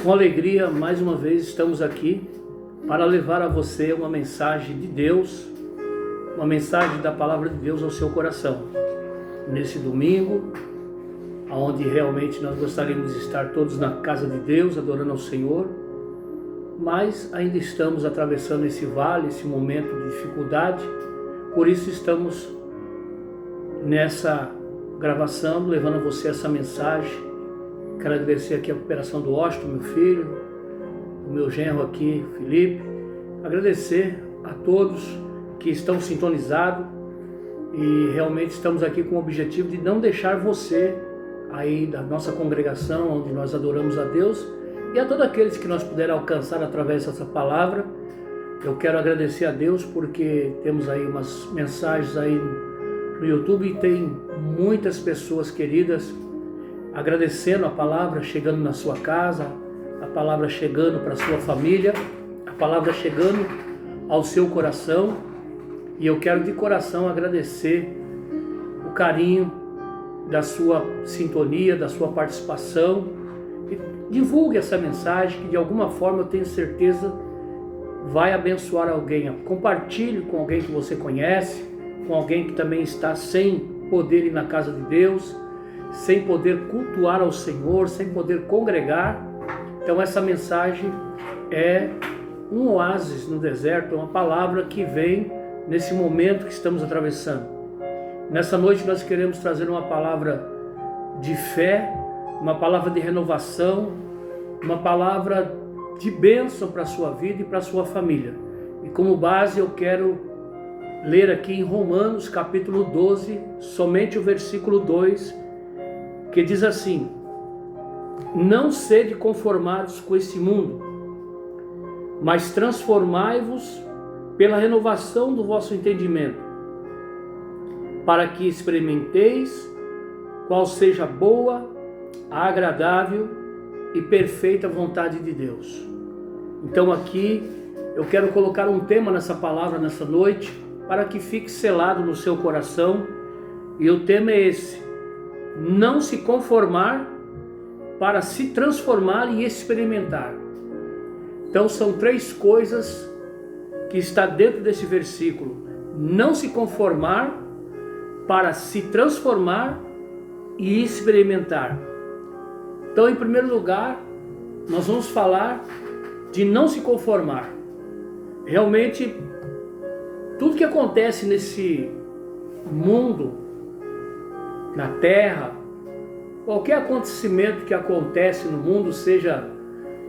Com alegria, mais uma vez, estamos aqui para levar a você uma mensagem de Deus, uma mensagem da Palavra de Deus ao seu coração. Nesse domingo, onde realmente nós gostaríamos de estar todos na casa de Deus, adorando ao Senhor, mas ainda estamos atravessando esse vale, esse momento de dificuldade, por isso estamos nessa gravação, levando a você essa mensagem. Quero agradecer aqui a cooperação do Washington, meu filho, o meu genro aqui, Felipe. Agradecer a todos que estão sintonizados e realmente estamos aqui com o objetivo de não deixar você aí da nossa congregação, onde nós adoramos a Deus, e a todos aqueles que nós puderem alcançar através dessa palavra. Eu quero agradecer a Deus porque temos aí umas mensagens aí no YouTube e tem muitas pessoas queridas agradecendo a palavra chegando na sua casa, a palavra chegando para a sua família, a palavra chegando ao seu coração. E eu quero de coração agradecer o carinho da sua sintonia, da sua participação. E divulgue essa mensagem que de alguma forma eu tenho certeza vai abençoar alguém. Compartilhe com alguém que você conhece, com alguém que também está sem poder ir na casa de Deus, sem poder cultuar ao Senhor, sem poder congregar. Então essa mensagem é um oásis no deserto, é uma palavra que vem nesse momento que estamos atravessando. Nessa noite nós queremos trazer uma palavra de fé, uma palavra de renovação, uma palavra de bênção para a sua vida e para a sua família. E como base eu quero ler aqui em Romanos capítulo 12, somente o versículo 2, que diz assim: não sede conformados com esse mundo, mas transformai-vos pela renovação do vosso entendimento, para que experimenteis qual seja a boa, a agradável e perfeita vontade de Deus. Então aqui eu quero colocar um tema nessa palavra nessa noite, para que fique selado no seu coração, e o tema é esse: não se conformar, para se transformar e experimentar. Então são três coisas que está dentro desse versículo: não se conformar, para se transformar e experimentar. Então, em primeiro lugar, nós vamos falar de não se conformar. Realmente, tudo que acontece nesse mundo, na terra, qualquer acontecimento que acontece no mundo, seja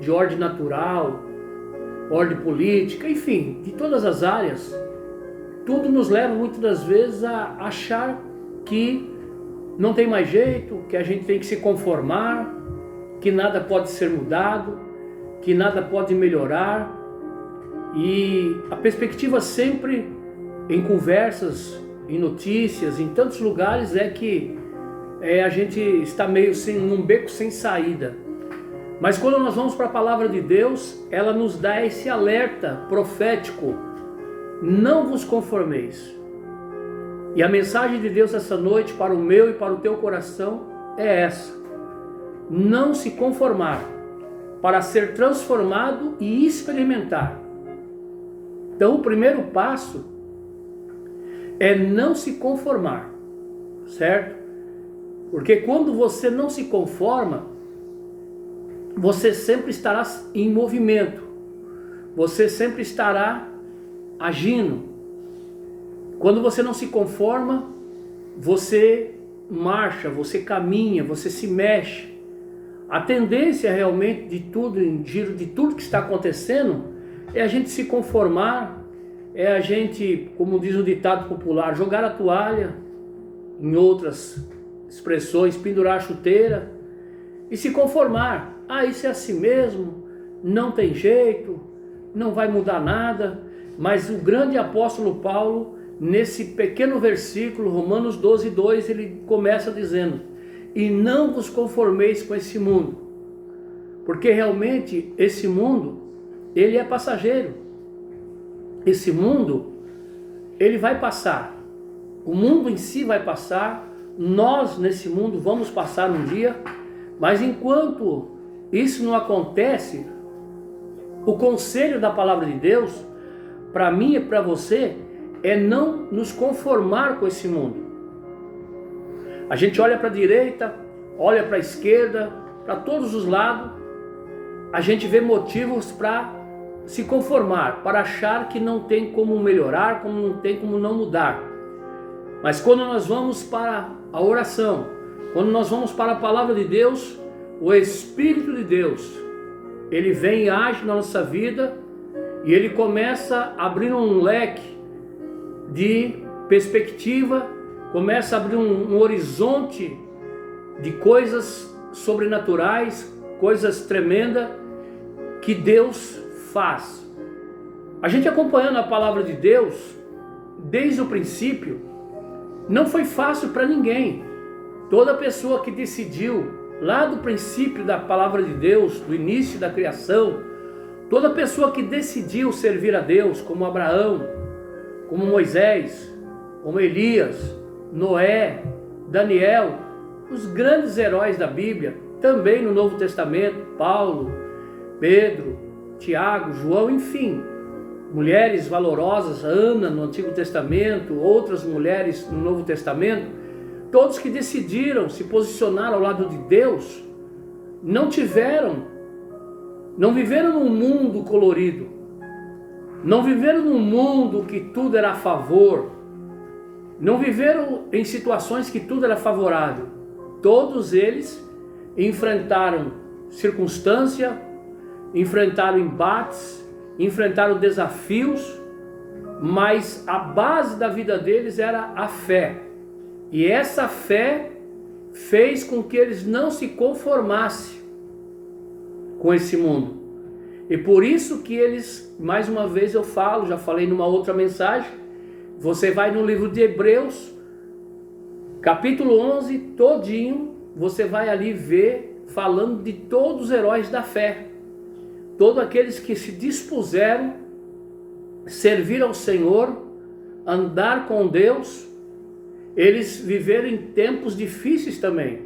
de ordem natural, ordem política, enfim, de todas as áreas, tudo nos leva muitas das vezes a achar que não tem mais jeito, que a gente tem que se conformar, que nada pode ser mudado, que nada pode melhorar. E a perspectiva sempre em conversas, em notícias, em tantos lugares, é que a gente está meio num beco sem saída. Mas quando nós vamos para a palavra de Deus, ela nos dá esse alerta profético: não vos conformeis. E a mensagem de Deus essa noite para o meu e para o teu coração é essa: não se conformar, para ser transformado e experimentar. Então o primeiro passo é não se conformar, certo? Porque quando você não se conforma, você sempre estará em movimento, você sempre estará agindo. Quando você não se conforma, você marcha, você caminha, você se mexe. A tendência realmente de tudo, em giro de tudo que está acontecendo, é a gente se conformar, é a gente, como diz o ditado popular, jogar a toalha, em outras expressões, pendurar a chuteira e se conformar. Ah, isso é assim mesmo, não tem jeito, não vai mudar nada. Mas o grande apóstolo Paulo, nesse pequeno versículo, Romanos 12, 2, ele começa dizendo: e não vos conformeis com esse mundo, porque realmente esse mundo, ele é passageiro. Esse mundo, ele vai passar. O mundo em si vai passar, nós nesse mundo vamos passar um dia, mas enquanto isso não acontece, o conselho da palavra de Deus, para mim e para você, é não nos conformar com esse mundo. A gente olha para a direita, olha para a esquerda, para todos os lados, a gente vê motivos para se conformar, para achar que não tem como melhorar, como não tem como não mudar. Mas quando nós vamos para a oração, quando nós vamos para a palavra de Deus, o Espírito de Deus, ele vem e age na nossa vida e ele começa a abrir um leque de perspectiva, começa a abrir um horizonte de coisas sobrenaturais, coisas tremendas que Deus faz. A gente acompanhando a palavra de Deus desde o princípio, não foi fácil para ninguém. Toda pessoa que decidiu lá do princípio da palavra de Deus, do início da criação, toda pessoa que decidiu servir a Deus, como Abraão, como Moisés, como Elias, Noé, Daniel, os grandes heróis da Bíblia, também no Novo Testamento, Paulo, Pedro, Tiago, João, enfim, mulheres valorosas, Ana no Antigo Testamento, outras mulheres no Novo Testamento, todos que decidiram se posicionar ao lado de Deus, não viveram num mundo colorido, não viveram num mundo que tudo era a favor, não viveram em situações que tudo era favorável. Todos eles enfrentaram circunstância, enfrentaram embates, enfrentaram desafios, mas a base da vida deles era a fé. E essa fé fez com que eles não se conformassem com esse mundo. E por isso que eles, mais uma vez eu falo, já falei numa outra mensagem, você vai no livro de Hebreus, capítulo 11, todinho, você vai ali ver, falando de todos os heróis da fé. Todos aqueles que se dispuseram a servir ao Senhor, andar com Deus, eles viveram em tempos difíceis também,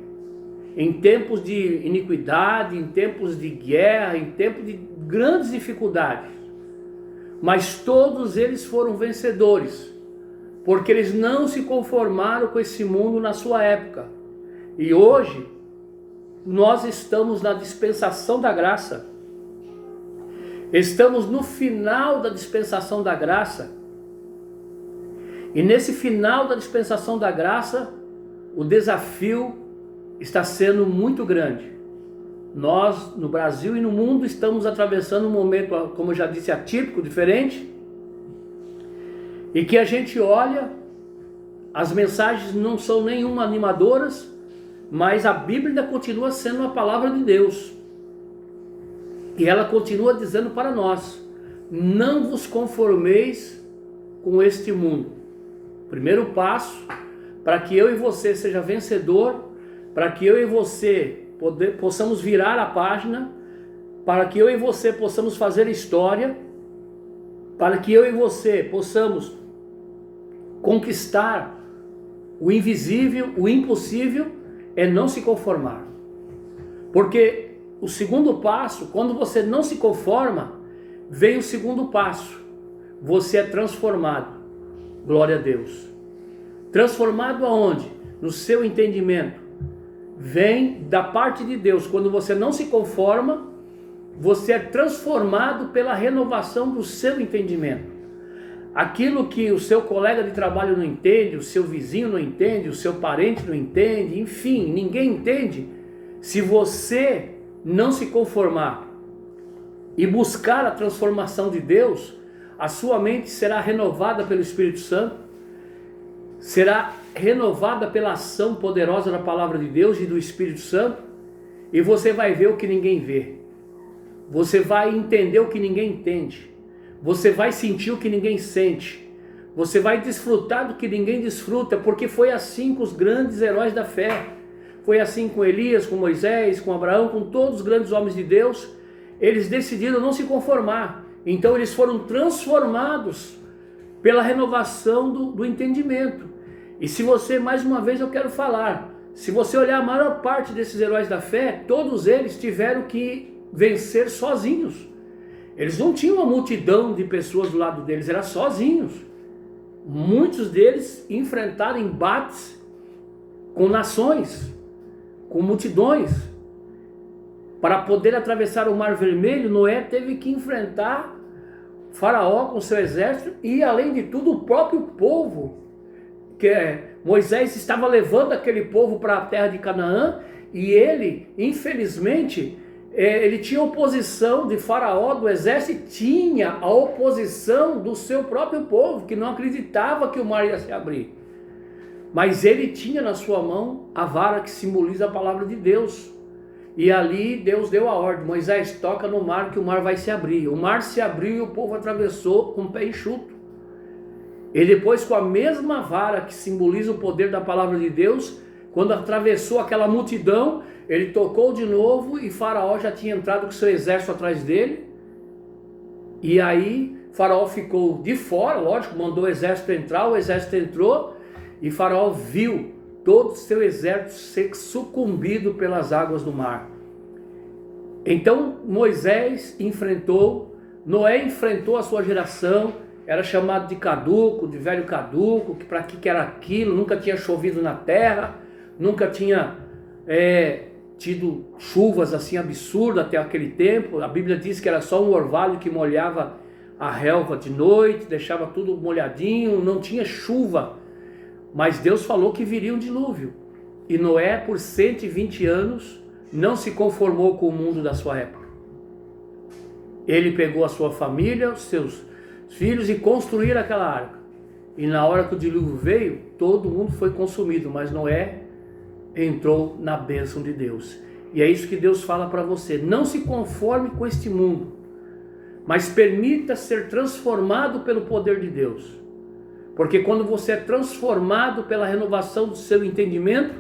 em tempos de iniquidade, em tempos de guerra, em tempos de grandes dificuldades. Mas todos eles foram vencedores, porque eles não se conformaram com esse mundo na sua época. E hoje, nós estamos na dispensação da graça. Estamos no final da dispensação da graça. E nesse final da dispensação da graça, o desafio está sendo muito grande. Nós, no Brasil e no mundo, estamos atravessando um momento, como eu já disse, atípico, diferente. E que a gente olha, as mensagens não são nenhuma animadoras, mas a Bíblia ainda continua sendo a palavra de Deus. E ela continua dizendo para nós: não vos conformeis com este mundo. Primeiro passo para que eu e você seja vencedor, para que eu e você possamos virar a página, para que eu e você possamos fazer história, para que eu e você possamos conquistar o invisível, o impossível, é não se conformar. Porque o segundo passo, quando você não se conforma, vem o segundo passo. Você é transformado. Glória a Deus. Transformado aonde? No seu entendimento. Vem da parte de Deus. Quando você não se conforma, você é transformado pela renovação do seu entendimento. Aquilo que o seu colega de trabalho não entende, o seu vizinho não entende, o seu parente não entende, enfim, ninguém entende. Se você não se conformar e buscar a transformação de Deus, a sua mente será renovada pelo Espírito Santo, será renovada pela ação poderosa da palavra de Deus e do Espírito Santo, e você vai ver o que ninguém vê, você vai entender o que ninguém entende, você vai sentir o que ninguém sente, você vai desfrutar do que ninguém desfruta, porque foi assim com os grandes heróis da fé, foi assim com Elias, com Moisés, com Abraão, com todos os grandes homens de Deus. Eles decidiram não se conformar, então eles foram transformados pela renovação do entendimento. E se você, mais uma vez eu quero falar, Se você olhar a maior parte desses heróis da fé, todos eles tiveram que vencer sozinhos. Eles não tinham uma multidão de pessoas do lado deles, eram sozinhos. Muitos deles enfrentaram embates com nações, com multidões. Para poder atravessar o Mar Vermelho, Noé teve que enfrentar Faraó com seu exército e, além de tudo, o próprio povo. Moisés estava levando aquele povo para a terra de Canaã e ele, infelizmente, ele tinha oposição de Faraó, do exército, e tinha a oposição do seu próprio povo, que não acreditava que o mar ia se abrir. Mas ele tinha na sua mão a vara que simboliza a palavra de Deus. E ali Deus deu a ordem: Moisés, toca no mar que o mar vai se abrir. O mar se abriu e o povo atravessou com o pé enxuto. E depois, com a mesma vara que simboliza o poder da palavra de Deus, quando atravessou aquela multidão, ele tocou de novo e Faraó já tinha entrado com seu exército atrás dele. E aí Faraó ficou de fora, lógico, mandou o exército entrar, o exército entrou e Faraó viu todo o seu exército ser sucumbido pelas águas do mar. Então Moisés enfrentou, Noé enfrentou a sua geração, era chamado de caduco, de velho caduco, que para que era aquilo, nunca tinha chovido na terra, nunca tinha tido chuvas assim absurdas até aquele tempo. A Bíblia diz que era só um orvalho que molhava a relva de noite, deixava tudo molhadinho, não tinha chuva. Mas Deus falou que viria um dilúvio. E Noé, por 120 anos, não se conformou com o mundo da sua época. Ele pegou a sua família, os seus filhos, e construíram aquela arca. E na hora que o dilúvio veio, todo mundo foi consumido, mas Noé entrou na bênção de Deus. E é isso que Deus fala para você: não se conforme com este mundo, mas permita ser transformado pelo poder de Deus. Porque quando você é transformado pela renovação do seu entendimento,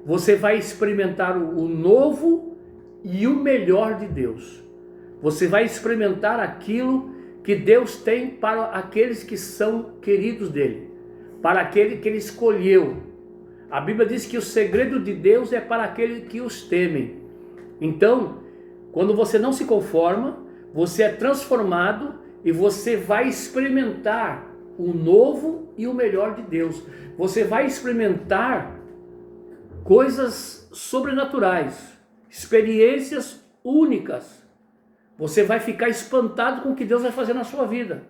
você vai experimentar o novo e o melhor de Deus. Você vai experimentar aquilo que Deus tem para aqueles que são queridos dele, para aquele que ele escolheu. A Bíblia diz que o segredo de Deus é para aqueles que os temem. Então, quando você não se conforma, você é transformado e você vai experimentar o novo e o melhor de Deus. Você vai experimentar coisas sobrenaturais, experiências únicas. Você vai ficar espantado com o que Deus vai fazer na sua vida.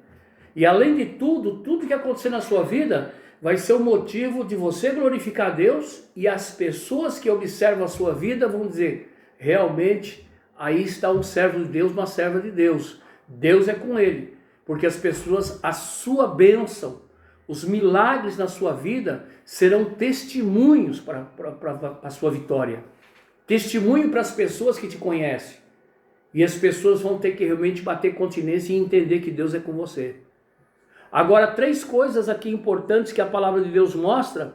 E além de tudo, tudo que acontecer na sua vida vai ser o motivo de você glorificar a Deus, e as pessoas que observam a sua vida vão dizer: realmente, aí está um servo de Deus, uma serva de Deus. Deus é com ele. Porque as pessoas, a sua bênção, os milagres na sua vida serão testemunhos para a sua vitória. Testemunho para as pessoas que te conhecem. E as pessoas vão ter que realmente bater continência e entender que Deus é com você. Agora, 3 coisas aqui importantes que a palavra de Deus mostra.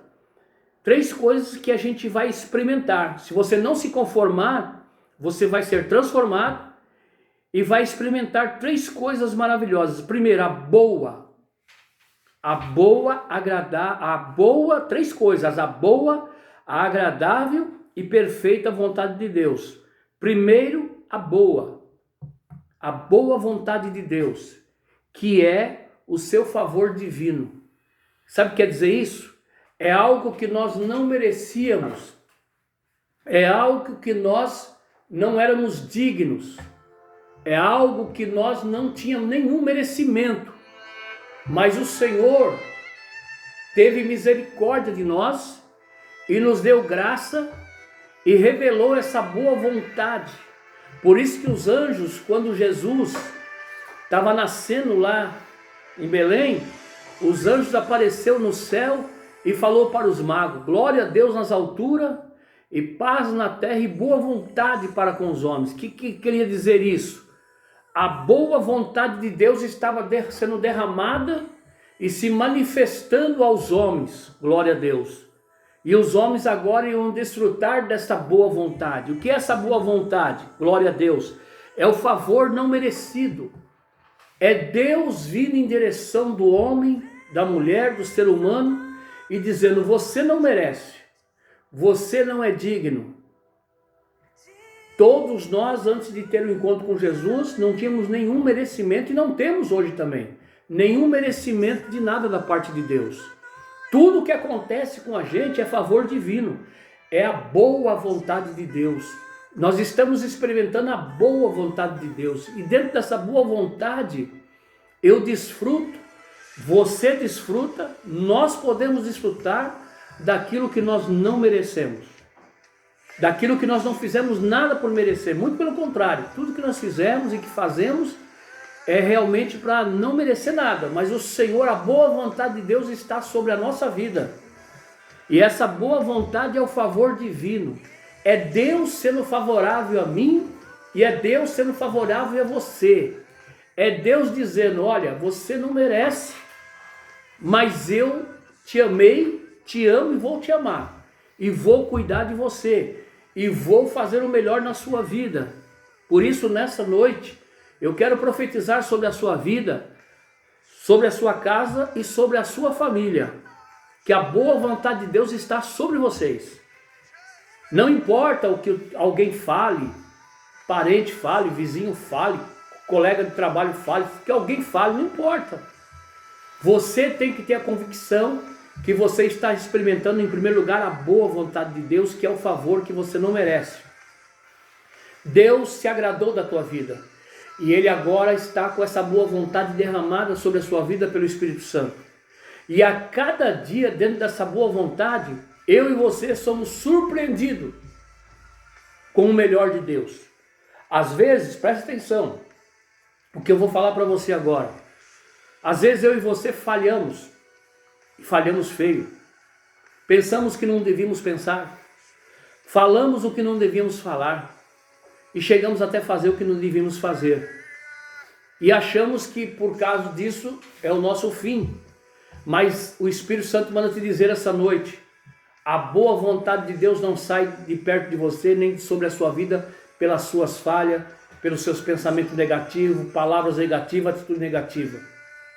3 coisas que a gente vai experimentar. Se você não se conformar, você vai ser transformado e vai experimentar 3 coisas maravilhosas. Primeiro, a boa, 3 coisas: a boa, a agradável e perfeita vontade de Deus. Primeiro, a boa vontade de Deus, que é o seu favor divino. Sabe o que quer dizer isso? É algo que nós não merecíamos, é algo que nós não éramos dignos, é algo que nós não tínhamos nenhum merecimento, mas o Senhor teve misericórdia de nós e nos deu graça e revelou essa boa vontade. Por isso que os anjos, quando Jesus estava nascendo lá em Belém, os anjos apareceram no céu e falou para os magos: glória a Deus nas alturas e paz na terra e boa vontade para com os homens. O que queria dizer isso? A boa vontade de Deus estava sendo derramada e se manifestando aos homens, glória a Deus. E os homens agora iam desfrutar dessa boa vontade. O que é essa boa vontade? Glória a Deus. É o favor não merecido. É Deus vindo em direção do homem, da mulher, do ser humano e dizendo: você não merece. você não é digno. Todos nós, antes de ter o encontro com Jesus, não tínhamos nenhum merecimento, e não temos hoje também, nenhum merecimento de nada da parte de Deus. Tudo que acontece com a gente é favor divino, é a boa vontade de Deus. Nós estamos experimentando a boa vontade de Deus, e dentro dessa boa vontade, eu desfruto, você desfruta, nós podemos desfrutar daquilo que nós não merecemos, daquilo que nós não fizemos nada por merecer, muito pelo contrário, tudo que nós fizemos e que fazemos é realmente para não merecer nada, mas o Senhor, a boa vontade de Deus está sobre a nossa vida, e essa boa vontade é o favor divino, é Deus sendo favorável a mim, e é Deus sendo favorável a você, é Deus dizendo, olha, você não merece, mas eu te amei, te amo e vou te amar, e vou cuidar de você, e vou fazer o melhor na sua vida. Por isso, nessa noite, eu quero profetizar sobre a sua vida, sobre a sua casa e sobre a sua família, que a boa vontade de Deus está sobre vocês. Não importa o que alguém fale, parente fale, vizinho fale, colega de trabalho fale, que alguém fale, não importa. Você tem que ter a convicção que você está experimentando em primeiro lugar a boa vontade de Deus, que é o favor que você não merece. Deus se agradou da tua vida, e Ele agora está com essa boa vontade derramada sobre a sua vida pelo Espírito Santo. E a cada dia, dentro dessa boa vontade, eu e você somos surpreendidos com o melhor de Deus. Às vezes, preste atenção, o que eu vou falar para você agora. Às vezes eu e você falhamos, e falhamos feio. Pensamos que não devíamos pensar, falamos o que não devíamos falar, e chegamos até a fazer o que não devíamos fazer. E achamos que por causa disso é o nosso fim. Mas o Espírito Santo manda te dizer essa noite, a boa vontade de Deus não sai de perto de você, nem sobre a sua vida, pelas suas falhas, pelos seus pensamentos negativos, palavras negativas, atitude negativa.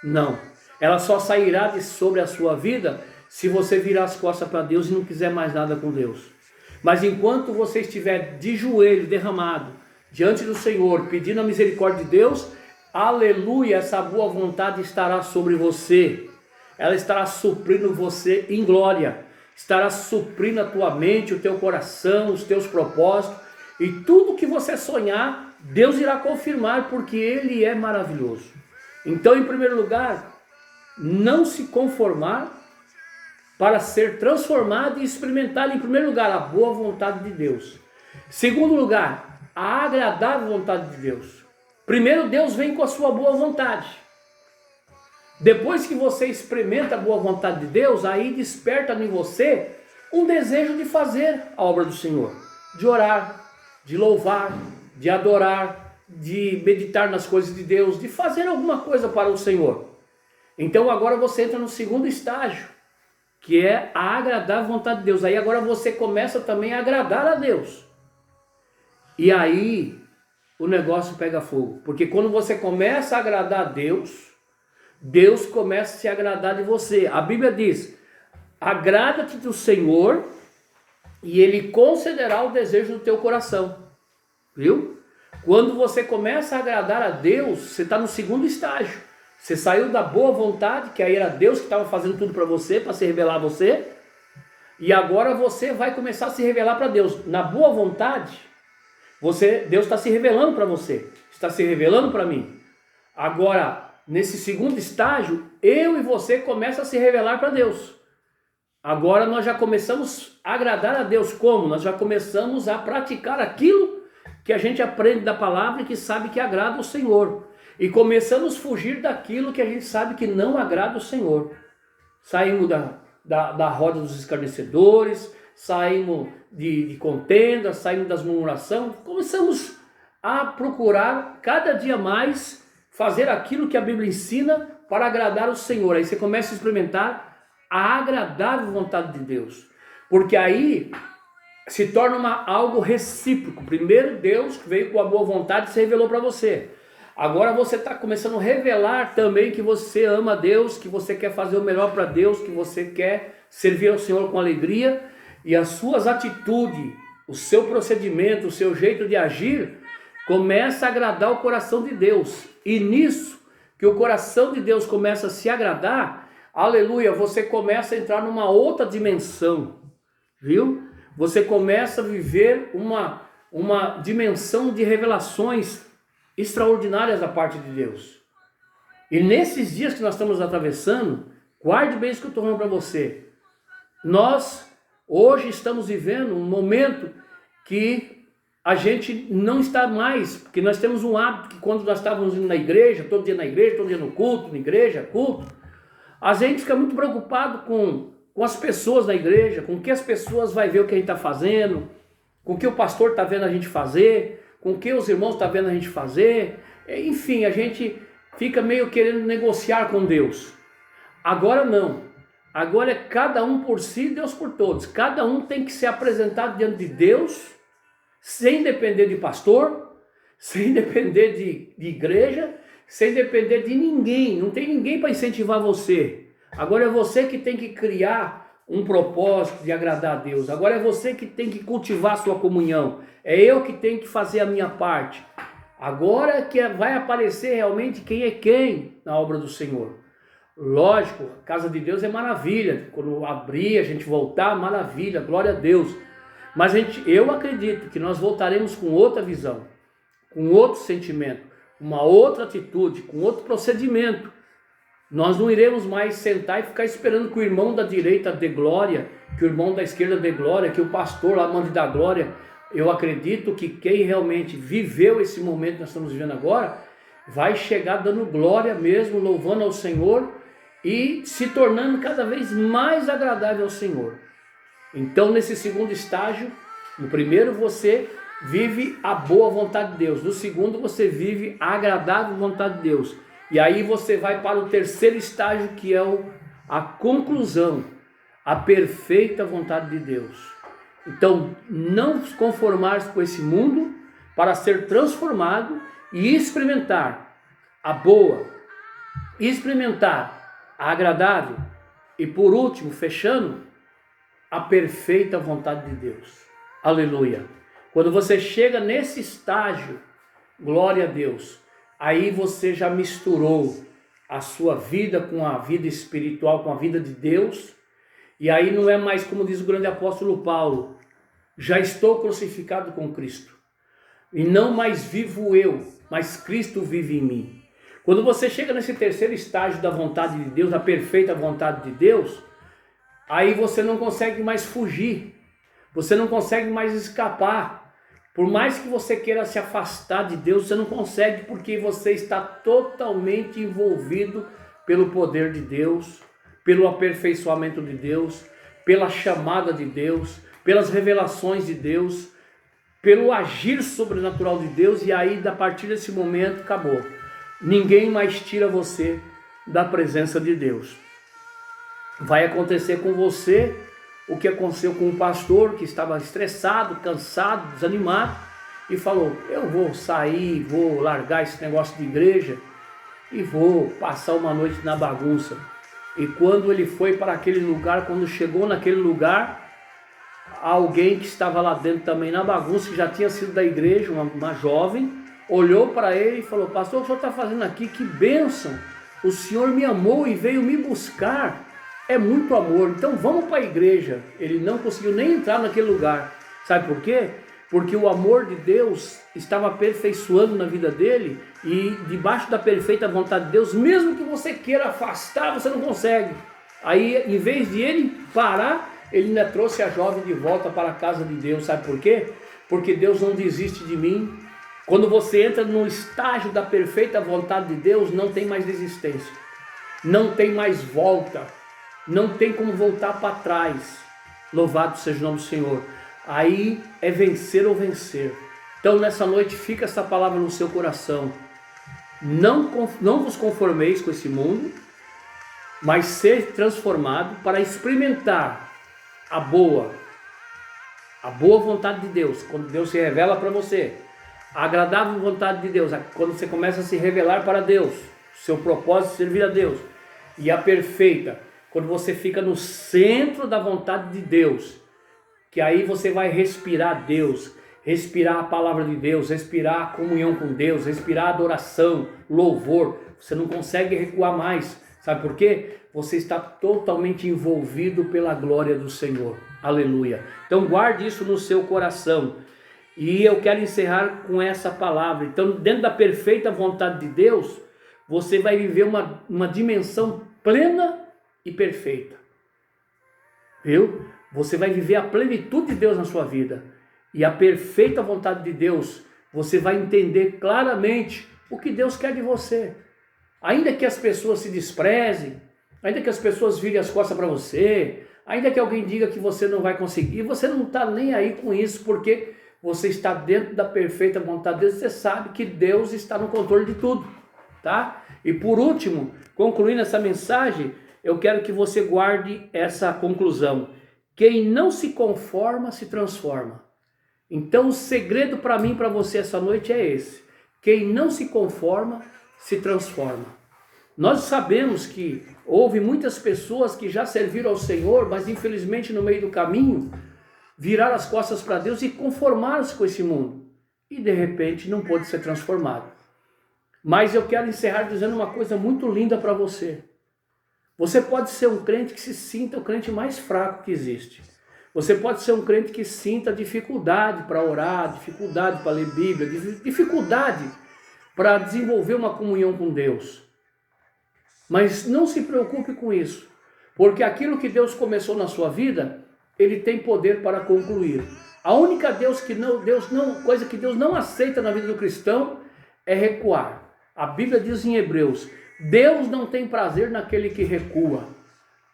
Não. Ela só sairá de sobre a sua vida se você virar as costas para Deus e não quiser mais nada com Deus. Mas enquanto você estiver de joelho derramado diante do Senhor, pedindo a misericórdia de Deus, aleluia, essa boa vontade estará sobre você. Ela estará suprindo você em glória. Estará suprindo a tua mente, o teu coração, os teus propósitos. E tudo que você sonhar, Deus irá confirmar, porque Ele é maravilhoso. Então, em primeiro lugar, não se conformar para ser transformado e experimentar, em primeiro lugar, a boa vontade de Deus. Segundo lugar, a agradável vontade de Deus. Primeiro, Deus vem com a sua boa vontade. Depois que você experimenta a boa vontade de Deus, aí desperta em você um desejo de fazer a obra do Senhor, de orar, de louvar, de adorar, de meditar nas coisas de Deus, de fazer alguma coisa para o Senhor. Então agora você entra no segundo estágio, que é a agradável vontade de Deus. Aí agora você começa também a agradar a Deus. E aí o negócio pega fogo, porque quando você começa a agradar a Deus, Deus começa a se agradar de você. A Bíblia diz, agrada-te do Senhor e Ele concederá o desejo do teu coração. Viu? Quando você começa a agradar a Deus, você está no segundo estágio. Você saiu da boa vontade, que aí era Deus que estava fazendo tudo para você, para se revelar a você. E agora você vai começar a se revelar para Deus. Na boa vontade, Deus está se revelando para você. Está se revelando para mim. Agora, nesse segundo estágio, eu e você começam a se revelar para Deus. Agora nós já começamos a agradar a Deus. Como? Nós já começamos a praticar aquilo que a gente aprende da palavra e que sabe que agrada ao Senhor. E começamos a fugir daquilo que a gente sabe que não agrada ao Senhor. Saímos da roda dos escarnecedores, saímos de contenda, saímos das murmurações. Começamos a procurar cada dia mais fazer aquilo que a Bíblia ensina para agradar o Senhor. Aí você começa a experimentar a agradável vontade de Deus. Porque aí se torna algo recíproco. Primeiro Deus veio com a boa vontade e se revelou para você. Agora você está começando a revelar também que você ama a Deus, que você quer fazer o melhor para Deus, que você quer servir ao Senhor com alegria. e as suas atitudes, o seu procedimento, o seu jeito de agir, começa a agradar o coração de Deus. E nisso que o coração de Deus começa a se agradar, aleluia, você começa a entrar numa outra dimensão, viu? Você começa a viver uma dimensão de revelações extraordinárias da parte de Deus. E nesses dias que nós estamos atravessando, guarde bem isso que eu estou falando para você. Nós hoje estamos vivendo um momento que a gente não está mais, porque nós temos um hábito que quando nós estávamos indo na igreja, todo dia na igreja, todo dia no culto, na igreja, culto, a gente fica muito preocupado com as pessoas da igreja, com o que as pessoas vão ver o que a gente está fazendo, com o que o pastor está vendo a gente fazer, com o que os irmãos estão vendo a gente fazer, enfim, a gente fica meio querendo negociar com Deus. Agora não, agora é cada um por si, Deus por todos, cada um tem que ser apresentado diante de Deus, sem depender de pastor, sem depender de igreja, sem depender de ninguém, não tem ninguém para incentivar você. Agora é você que tem que criar um propósito de agradar a Deus. Agora é você que tem que cultivar a sua comunhão. É eu que tenho que fazer a minha parte. Agora que vai aparecer realmente quem é quem na obra do Senhor. Lógico, a casa de Deus é maravilha. Quando abrir, a gente voltar, maravilha, glória a Deus. Mas eu acredito que nós voltaremos com outra visão, com outro sentimento, uma outra atitude, com outro procedimento. Nós não iremos mais sentar e ficar esperando que o irmão da direita dê glória, que o irmão da esquerda dê glória, que o pastor lá mande dar glória. Eu acredito que quem realmente viveu esse momento que nós estamos vivendo agora, vai chegar dando glória mesmo, louvando ao Senhor e se tornando cada vez mais agradável ao Senhor. Então, nesse segundo estágio, no primeiro você vive a boa vontade de Deus, no segundo você vive a agradável vontade de Deus. E aí você vai para o terceiro estágio, que é a conclusão, a perfeita vontade de Deus. Então, não se conformar com esse mundo para ser transformado e experimentar a boa, experimentar a agradável e, por último, fechando, a perfeita vontade de Deus. Aleluia. Quando você chega nesse estágio, glória a Deus, aí você já misturou a sua vida com a vida espiritual, com a vida de Deus. E aí não é mais como diz o grande apóstolo Paulo, já estou crucificado com Cristo. E não mais vivo eu, mas Cristo vive em mim. Quando você chega nesse terceiro estágio da vontade de Deus, da perfeita vontade de Deus, aí você não consegue mais fugir, você não consegue mais escapar. Por mais que você queira se afastar de Deus, você não consegue, porque você está totalmente envolvido pelo poder de Deus, pelo aperfeiçoamento de Deus, pela chamada de Deus, pelas revelações de Deus, pelo agir sobrenatural de Deus. E aí, a partir desse momento, acabou. Ninguém mais tira você da presença de Deus. Vai acontecer com você o que aconteceu com um pastor que estava estressado, cansado, desanimado e falou: eu vou sair, vou largar esse negócio de igreja e vou passar uma noite na bagunça. E quando ele foi para aquele lugar, quando chegou naquele lugar, alguém que estava lá dentro também na bagunça, que já tinha sido da igreja, uma jovem, olhou para ele e falou: pastor, o senhor está fazendo aqui? Que bênção! O senhor me amou e veio me buscar. É muito amor, então vamos para a igreja. Ele não conseguiu nem entrar naquele lugar. Sabe por quê? Porque o amor de Deus estava aperfeiçoando na vida dele, e debaixo da perfeita vontade de Deus, mesmo que você queira afastar, você não consegue. Aí, em vez de ele parar, ele ainda trouxe a jovem de volta para a casa de Deus. Sabe por quê? Porque Deus não desiste de mim. Quando você entra no estágio da perfeita vontade de Deus, não tem mais desistência, não tem mais volta, não tem como voltar para trás. Louvado seja o nome do Senhor. Aí é vencer ou vencer. Então nessa noite fica essa palavra no seu coração. Não vos conformeis com esse mundo, mas ser transformado para experimentar a boa vontade de Deus. Quando Deus se revela para você, a agradável vontade de Deus, quando você começa a se revelar para Deus, seu propósito é servir a Deus, e a perfeita, quando você fica no centro da vontade de Deus, que aí você vai respirar Deus, respirar a palavra de Deus, respirar a comunhão com Deus, respirar adoração, louvor. Você não consegue recuar mais. Sabe por quê? Você está totalmente envolvido pela glória do Senhor. Aleluia. Então guarde isso no seu coração. E eu quero encerrar com essa palavra. Então, dentro da perfeita vontade de Deus, você vai viver uma dimensão plena e perfeita. Viu? Você vai viver a plenitude de Deus na sua vida. E a perfeita vontade de Deus, você vai entender claramente o que Deus quer de você. Ainda que as pessoas se desprezem, ainda que as pessoas virem as costas para você, ainda que alguém diga que você não vai conseguir, você não está nem aí com isso, porque você está dentro da perfeita vontade de Deus, você sabe que Deus está no controle de tudo, tá? E por último, concluindo essa mensagem, eu quero que você guarde essa conclusão. Quem não se conforma, se transforma. Então o segredo para mim e para você essa noite é esse. Quem não se conforma, se transforma. Nós sabemos que houve muitas pessoas que já serviram ao Senhor, mas infelizmente no meio do caminho, viraram as costas para Deus e conformaram-se com esse mundo. E de repente não pôde ser transformado. Mas eu quero encerrar dizendo uma coisa muito linda para você. Você pode ser um crente que se sinta o crente mais fraco que existe. Você pode ser um crente que sinta dificuldade para orar, dificuldade para ler Bíblia, dificuldade para desenvolver uma comunhão com Deus. Mas não se preocupe com isso, porque aquilo que Deus começou na sua vida, Ele tem poder para concluir. A única coisa que Deus não aceita na vida do cristão é recuar. A Bíblia diz em Hebreus, Deus não tem prazer naquele que recua,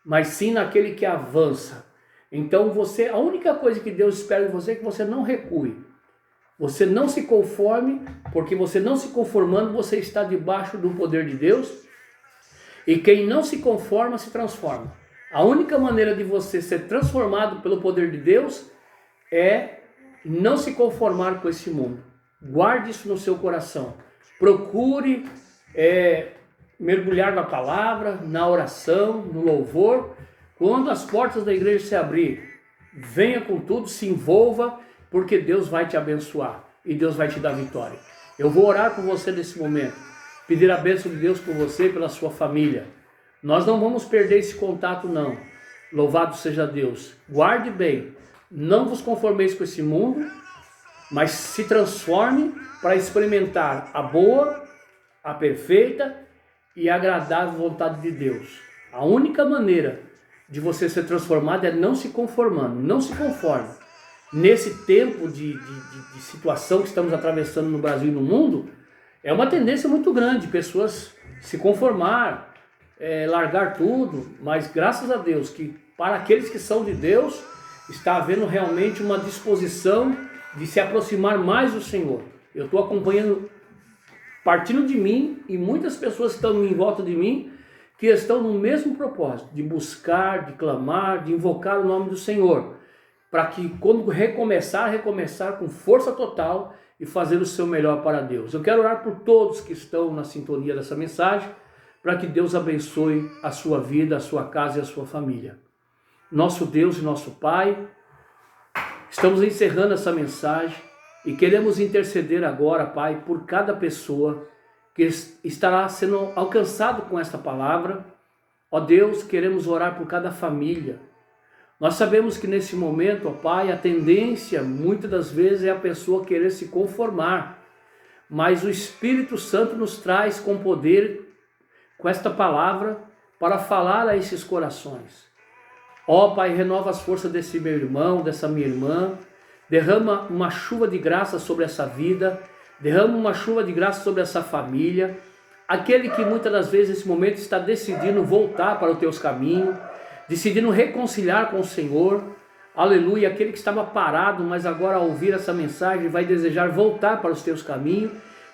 mas sim naquele que avança. Então a única coisa que Deus espera de você é que você não recue. Você não se conforme, porque você não se conformando, você está debaixo do poder de Deus. E quem não se conforma, se transforma. A única maneira de você ser transformado pelo poder de Deus é não se conformar com esse mundo. Guarde isso no seu coração. Procure mergulhar na palavra, na oração, no louvor. Quando as portas da igreja se abrir, venha com tudo, se envolva, porque Deus vai te abençoar e Deus vai te dar vitória. Eu vou orar por você nesse momento, pedir a bênção de Deus por você e pela sua família. Nós não vamos perder esse contato não. Louvado seja Deus. Guarde bem, não vos conformeis com esse mundo, mas se transforme para experimentar a boa, a perfeita e agradável vontade de Deus. A única maneira de você ser transformado é não se conformando, não se conforme. Nesse tempo de situação que estamos atravessando no Brasil e no mundo, é uma tendência muito grande, pessoas se conformar, largar tudo, mas graças a Deus que para aqueles que são de Deus, está havendo realmente uma disposição de se aproximar mais do Senhor. Eu estou acompanhando, partindo de mim, e muitas pessoas estão em volta de mim, que estão no mesmo propósito, de buscar, de clamar, de invocar o nome do Senhor, para que quando recomeçar com força total e fazer o seu melhor para Deus. Eu quero orar por todos que estão na sintonia dessa mensagem, para que Deus abençoe a sua vida, a sua casa e a sua família. Nosso Deus e nosso Pai, estamos encerrando essa mensagem e queremos interceder agora, Pai, por cada pessoa que estará sendo alcançado com esta palavra. Ó Deus, queremos orar por cada família. Nós sabemos que nesse momento, ó Pai, a tendência muitas das vezes é a pessoa querer se conformar, mas o Espírito Santo nos traz com poder, com esta palavra, para falar a esses corações. Ó Pai, renova as forças desse meu irmão, dessa minha irmã, derrama uma chuva de graça sobre essa vida, derrama uma chuva de graça sobre essa família, aquele que muitas das vezes nesse momento está decidindo voltar para os teus caminhos, decidindo reconciliar com o Senhor, aleluia, aquele que estava parado, mas agora ao ouvir essa mensagem vai desejar voltar para os teus caminhos,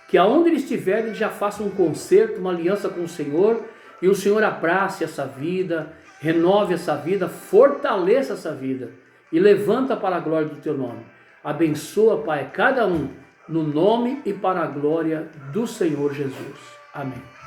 que aonde ele estiver ele já faça um concerto, uma aliança com o Senhor, e o Senhor abrace essa vida, renove essa vida, fortaleça essa vida, e levanta para a glória do teu nome. Abençoa, Pai, cada um, no nome e para a glória do Senhor Jesus. Amém.